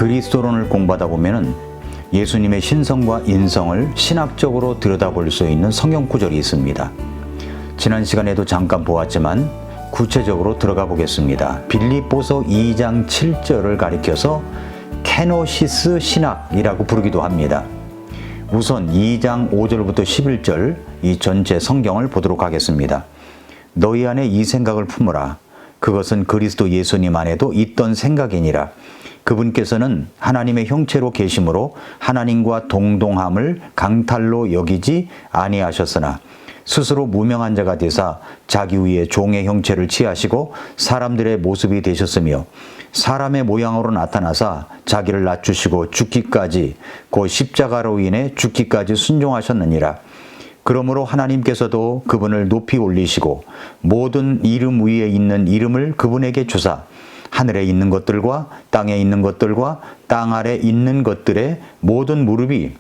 그리스도론을 공부하다 보면은 예수님의 신성과 인성을 신학적으로 들여다볼 수 있는 성경 구절이 있습니다. 지난 시간에도 잠깐 보았지만 구체적으로 들어가 보겠습니다. 빌립보서 2장 7절을 가리켜서 케노시스 신학이라고 부르기도 합니다. 우선 2장 5절부터 11절 이 전체 성경을 보도록 하겠습니다. 너희 안에 이 생각을 품으라. 그것은 그리스도 예수님 안에도 있던 생각이니라. 그분께서는 하나님의 형체로 계심으로 하나님과 동동함을 강탈로 여기지 아니하셨으나 스스로 무명한 자가 되사 자기 위에 종의 형체를 취하시고 사람들의 모습이 되셨으며 사람의 모양으로 나타나사 자기를 낮추시고 죽기까지 곧 십자가로 인해 죽기까지 순종하셨느니라. 그러므로 하나님께서도 그분을 높이 올리시고 모든 이름 위에 있는 이름을 그분에게 주사 하늘에 있는 것들과 땅에 있는 것들과 땅 아래 있는 것들의 모든 무릎이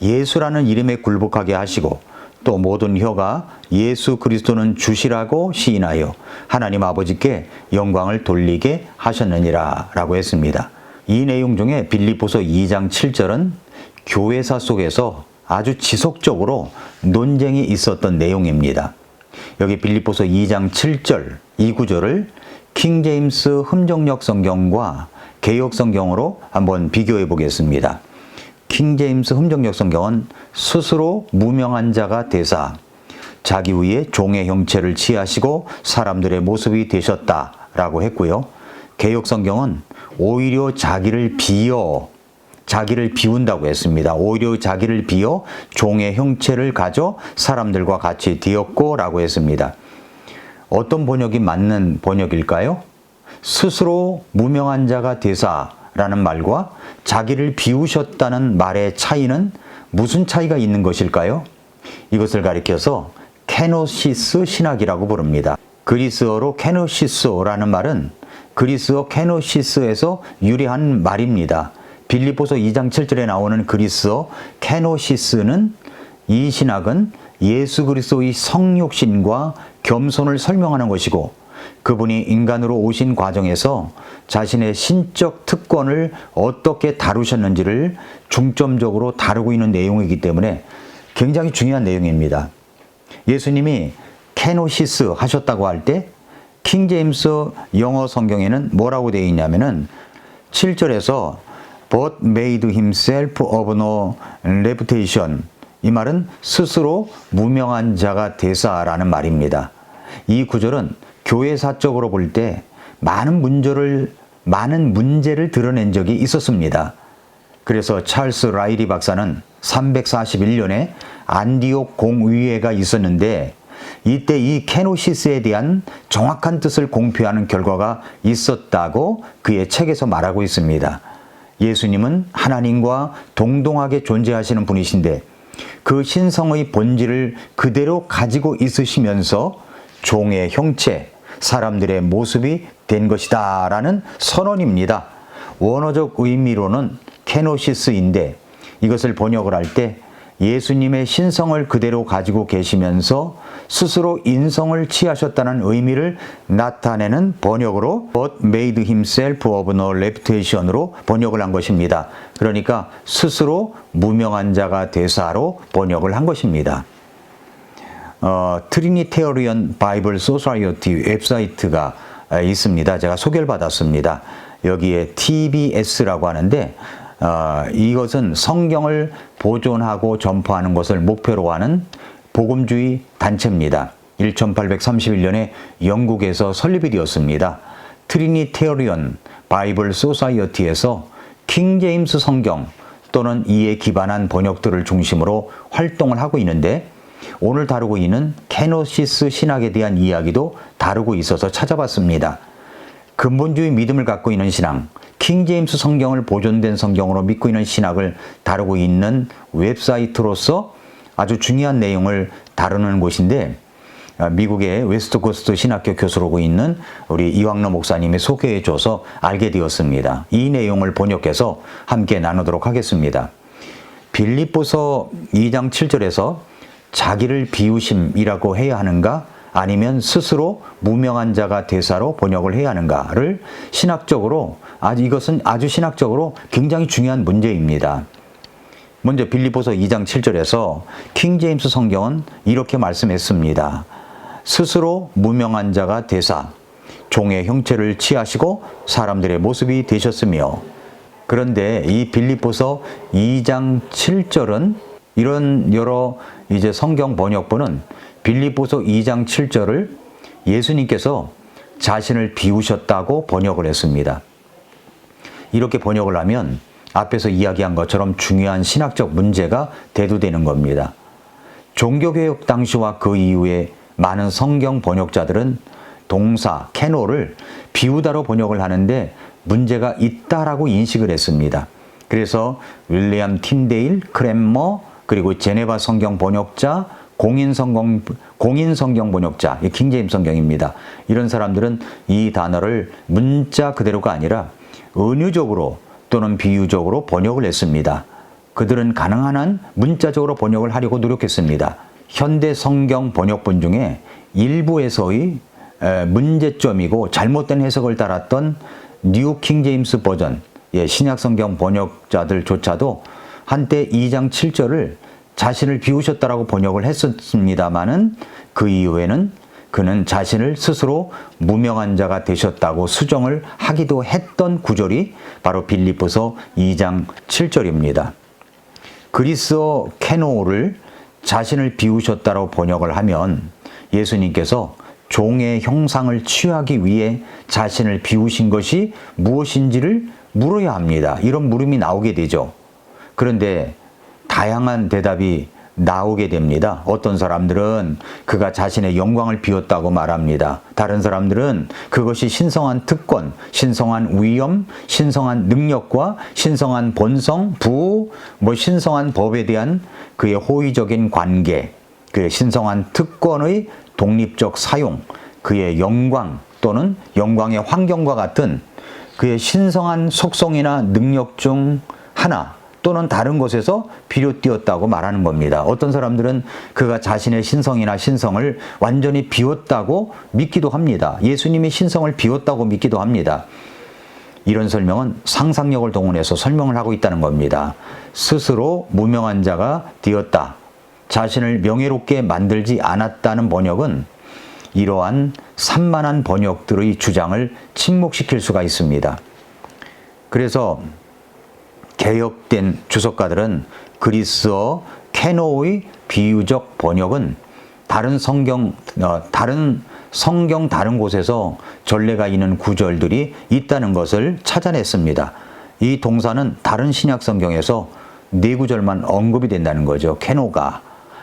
예수라는 이름에 굴복하게 하시고 또 모든 혀가 예수 그리스도는 주시라고 시인하여 하나님 아버지께 영광을 돌리게 하셨느니라 라고 했습니다. 이 내용 중에 빌립보서 2장 7절은 교회사 속에서 아주 지속적으로 논쟁이 있었던 내용입니다. 여기 빌립보서 2장 7절 이 구절을 킹제임스 흠정역 성경과 개역 성경으로 한번 비교해 보겠습니다. 킹제임스 흠정역 성경은 스스로 무명한 자가 되사 자기 위에 종의 형체를 취하시고 사람들의 모습이 되셨다라고 했고요. 개역 성경은 오히려 자기를 비운다고 했습니다. 오히려 자기를 비워 종의 형체를 가져 사람들과 같이 되었고라고 했습니다. 어떤 번역이 맞는 번역일까요? 스스로 무명한 자가 되사라는 말과 자기를 비우셨다는 말의 차이는 무슨 차이가 있는 것일까요? 이것을 가리켜서 케노시스 신학이라고 부릅니다. 그리스어로 케노시스라는 말은 그리스어 케노시스에서 유래한 말입니다. 빌립보서 2장 7절에 나오는 그리스어 케노시스는 이 신학은 예수 그리스도의 성육신과 겸손을 설명하는 것이고 그분이 인간으로 오신 과정에서 자신의 신적 특권을 어떻게 다루셨는지를 중점적으로 다루고 있는 내용이기 때문에 굉장히 중요한 내용입니다. 예수님이 케노시스 하셨다고 할 때 킹제임스 영어 성경에는 뭐라고 되어 있냐면은 7절에서 but made himself of no reputation 이 말은 스스로 무명한 자가 되사라는 말입니다. 이 구절은 교회사적으로 볼 때 많은 문제를 드러낸 적이 있었습니다. 그래서 찰스 라이리 박사는 341년에 안디옥 공의회가 있었는데 이때 이 케노시스에 대한 정확한 뜻을 공표하는 결과가 있었다고 그의 책에서 말하고 있습니다. 예수님은 하나님과 동등하게 존재하시는 분이신데 그 신성의 본질을 그대로 가지고 있으시면서 종의 형체, 사람들의 모습이 된 것이다 라는 선언입니다. 원어적 의미로는 케노시스인데 이것을 번역을 할 때 예수님의 신성을 그대로 가지고 계시면서 스스로 인성을 취하셨다는 의미를 나타내는 번역으로 but made himself of no reputation으로 번역을 한 것입니다. 그러니까 스스로 무명한 자가 되사로 번역을 한 것입니다. 트리니테리언 바이블 소사이어티 웹사이트가 있습니다. 제가 소개를 받았습니다. 여기에 TBS라고 하는데 이것은 성경을 보존하고 전파하는 것을 목표로 하는 복음주의 단체입니다. 1831년에 영국에서 설립이 되었습니다. 트리니테리언 바이블 소사이어티에서 킹제임스 성경 또는 이에 기반한 번역들을 중심으로 활동을 하고 있는데 오늘 다루고 있는 케노시스 신학에 대한 이야기도 다루고 있어서 찾아봤습니다. 근본주의 믿음을 갖고 있는 신앙, 킹제임스 성경을 보존된 성경으로 믿고 있는 신학을 다루고 있는 웹사이트로서 아주 중요한 내용을 다루는 곳인데 미국의 웨스트코스트 신학교 교수로 있는 우리 이황로 목사님이 소개해 줘서 알게 되었습니다. 이 내용을 번역해서 함께 나누도록 하겠습니다. 빌립보서 2장 7절에서 자기를 비우심이라고 해야 하는가 아니면 스스로 무명한 자가 되사로 번역을 해야 하는가를 신학적으로 이것은 아주 신학적으로 굉장히 중요한 문제입니다. 먼저 빌립보서 2장 7절에서 킹제임스 성경은 이렇게 말씀했습니다. 스스로 무명한 자가 되사 종의 형체를 취하시고 사람들의 모습이 되셨으며. 그런데 이 빌립보서 2장 7절은 이런 여러 이제 성경 번역본은 빌립보서 2장 7절을 예수님께서 자신을 비우셨다고 번역을 했습니다. 이렇게 번역을 하면 앞에서 이야기한 것처럼 중요한 신학적 문제가 대두되는 겁니다. 종교개혁 당시와 그 이후에 많은 성경 번역자들은 동사 케노를 비우다로 번역을 하는데 문제가 있다라고 인식을 했습니다. 그래서 윌리엄 틴데일, 크랜머, 그리고 제네바 성경 번역자, 공인 성경 번역자, 킹제임스 성경입니다. 이런 사람들은 이 단어를 문자 그대로가 아니라 은유적으로 또는 비유적으로 번역을 했습니다. 그들은 가능한 한 문자적으로 번역을 하려고 노력했습니다. 현대 성경 번역본 중에 일부에서의 문제점이고 잘못된 해석을 따랐던 뉴 킹제임스 버전, 신약 성경 번역자들조차도 한때 2장 7절을 자신을 비우셨다라고 번역을 했었습니다마는 그 이후에는 그는 자신을 스스로 무명한 자가 되셨다고 수정을 하기도 했던 구절이 바로 빌립보서 2장 7절입니다. 그리스어 케노를 자신을 비우셨다고 번역을 하면 예수님께서 종의 형상을 취하기 위해 자신을 비우신 것이 무엇인지를 물어야 합니다. 이런 물음이 나오게 되죠. 그런데 다양한 대답이 나오게 됩니다. 어떤 사람들은 그가 자신의 영광을 비웠다고 말합니다. 다른 사람들은 그것이 신성한 특권, 신성한 위엄, 신성한 능력과 신성한 본성, 신성한 법에 대한 그의 호의적인 관계, 그의 신성한 특권의 독립적 사용, 그의 영광 또는 영광의 환경과 같은 그의 신성한 속성이나 능력 중 하나 또는 다른 것에서 비롯되었다고 말하는 겁니다. 어떤 사람들은 그가 자신의 신성이나 신성을 완전히 비웠다고 믿기도 합니다. 예수님이 신성을 비웠다고 믿기도 합니다. 이런 설명은 상상력을 동원해서 설명을 하고 있다는 겁니다. 스스로 무명한 자가 되었다. 자신을 명예롭게 만들지 않았다는 번역은 이러한 산만한 번역들의 주장을 침묵시킬 수가 있습니다. 그래서 개혁된 주석가들은 그리스어 케노의 비유적 번역은 다른 성경 다른 곳에서 전례가 있는 구절들이 있다는 것을 찾아냈습니다. 이 동사는 다른 신약 성경에서 4구절만 언급이 된다는 거죠. 케노가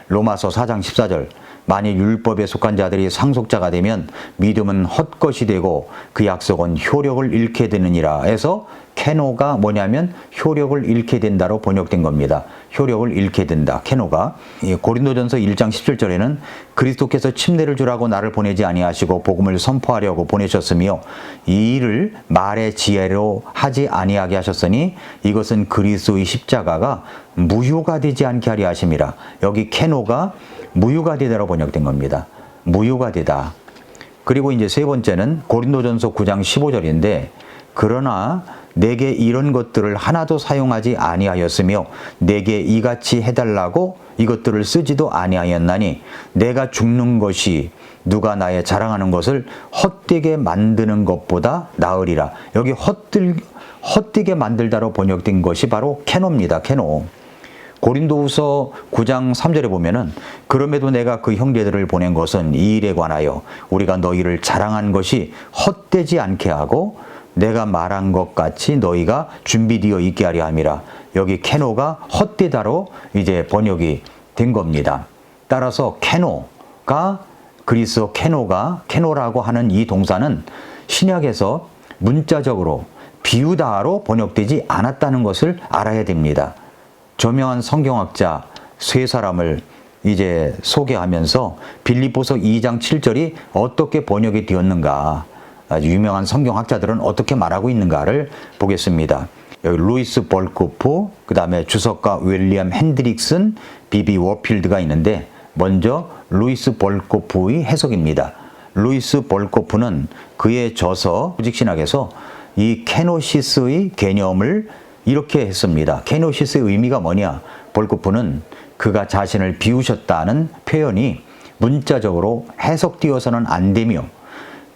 로마서 4장 14절 만일 율법에 속한 자들이 상속자가 되면 믿음은 헛것이 되고 그 약속은 효력을 잃게 되느니라 해서 케노가 뭐냐면 효력을 잃게 된다로 번역된 겁니다. 효력을 잃게 된다. 케노가. 고린도전서 1장 17절에는 그리스도께서 침례를 주라고 나를 보내지 아니하시고 복음을 선포하려고 보내셨으며 이 일을 말의 지혜로 하지 아니하게 하셨으니 이것은 그리스도의 십자가가 무효가 되지 않게 하려 하심이라. 여기 케노가 무효가 되다로 번역된 겁니다. 무효가 되다. 그리고 이제 세 번째는 고린도전서 9장 15절인데 그러나 내게 이런 것들을 하나도 사용하지 아니하였으며 내게 이같이 해달라고 이것들을 쓰지도 아니하였나니 내가 죽는 것이 누가 나의 자랑하는 것을 헛되게 만드는 것보다 나으리라. 여기 헛되게 만들다로 번역된 것이 바로 케노입니다. 케노. 고린도후서 9장 3절에 보면은 그럼에도 내가 그 형제들을 보낸 것은 이 일에 관하여 우리가 너희를 자랑한 것이 헛되지 않게 하고 내가 말한 것 같이 너희가 준비되어 있게 하려 함이라. 여기 케노가 헛되다로 이제 번역이 된 겁니다. 따라서 케노가 그리스어 케노라고 하는 이 동사는 신약에서 문자적으로 비유다로 번역되지 않았다는 것을 알아야 됩니다. 저명한 성경학자 세 사람을 이제 소개하면서 빌립보서 2장 7절이 어떻게 번역이 되었는가, 아주 유명한 성경학자들은 어떻게 말하고 있는가를 보겠습니다. 여기 루이스 벌코프, 그 다음에 주석가 윌리엄 핸드릭슨, 비비 워필드가 있는데 먼저 루이스 볼코프의 해석입니다. 루이스 볼코프는 그의 저서 조직신학에서 이 케노시스의 개념을 이렇게 했습니다. 케노시스의 의미가 뭐냐? 볼코프는 그가 자신을 비우셨다는 표현이 문자적으로 해석되어서는 안 되며,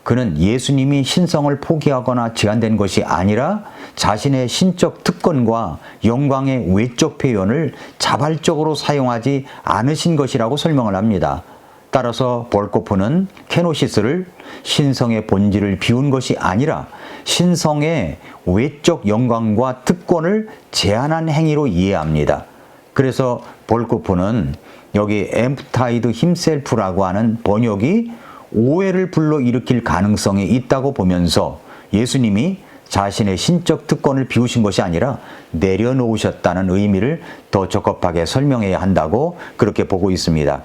그는 예수님이 신성을 포기하거나 제한된 것이 아니라 자신의 신적 특권과 영광의 외적 표현을 자발적으로 사용하지 않으신 것이라고 설명을 합니다. 따라서 볼코프는 케노시스를 신성의 본질을 비운 것이 아니라 신성의 외적 영광과 특권을 제한한 행위로 이해합니다. 그래서 볼코프는 여기 엠프타이드 힘셀프라고 하는 번역이 오해를 불러일으킬 가능성이 있다고 보면서 예수님이 자신의 신적 특권을 비우신 것이 아니라 내려놓으셨다는 의미를 더 적합하게 설명해야 한다고 그렇게 보고 있습니다.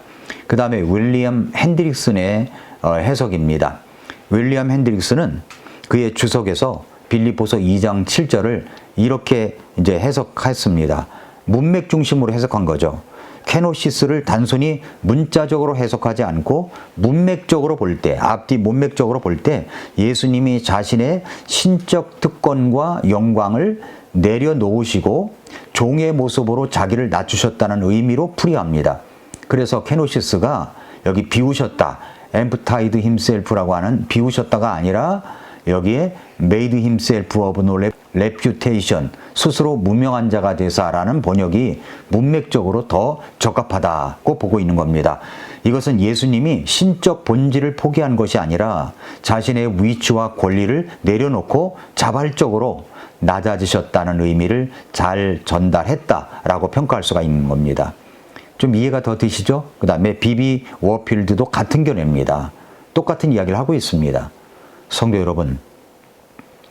그 다음에 윌리엄 핸드릭슨의 해석입니다. 윌리엄 핸드릭슨은 그의 주석에서 빌립보서 2장 7절을 이렇게 이제 해석했습니다. 문맥 중심으로 해석한 거죠. 케노시스를 단순히 문자적으로 해석하지 않고 문맥적으로 볼 때, 앞뒤 문맥적으로 볼 때 예수님이 자신의 신적 특권과 영광을 내려놓으시고 종의 모습으로 자기를 낮추셨다는 의미로 풀이합니다. 그래서 케노시스가 여기 비우셨다, 엠프타이드 힘셀프라고 하는 비우셨다가 아니라 여기에 made himself of no reputation, 스스로 무명한 자가 되사라는 번역이 문맥적으로 더 적합하다고 보고 있는 겁니다. 이것은 예수님이 신적 본질을 포기한 것이 아니라 자신의 위치와 권리를 내려놓고 자발적으로 낮아지셨다는 의미를 잘 전달했다라고 평가할 수가 있는 겁니다. 좀 이해가 더 되시죠? 그 다음에 비비 워필드도 같은 견해입니다. 똑같은 이야기를 하고 있습니다. 성도 여러분,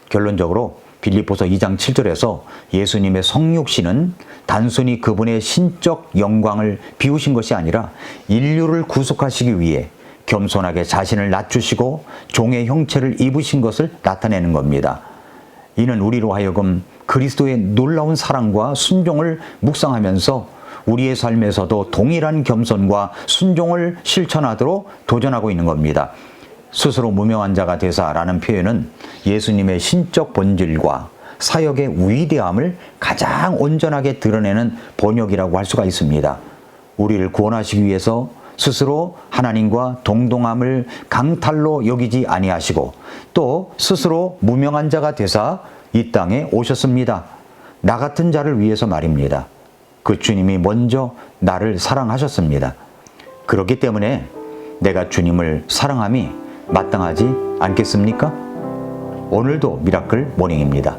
결론적으로 빌립보서 2장 7절에서 예수님의 성육신은 단순히 그분의 신적 영광을 비우신 것이 아니라 인류를 구속하시기 위해 겸손하게 자신을 낮추시고 종의 형체를 입으신 것을 나타내는 겁니다. 이는 우리로 하여금 그리스도의 놀라운 사랑과 순종을 묵상하면서 우리의 삶에서도 동일한 겸손과 순종을 실천하도록 도전하고 있는 겁니다. 스스로 무명한 자가 되사라는 표현은 예수님의 신적 본질과 사역의 위대함을 가장 온전하게 드러내는 번역이라고 할 수가 있습니다. 우리를 구원하시기 위해서 스스로 하나님과 동등함을 강탈로 여기지 아니하시고 또 스스로 무명한 자가 되사 이 땅에 오셨습니다. 나 같은 자를 위해서 말입니다. 그 주님이 먼저 나를 사랑하셨습니다. 그렇기 때문에 내가 주님을 사랑함이 마땅하지 않겠습니까? 오늘도 미라클 모닝입니다.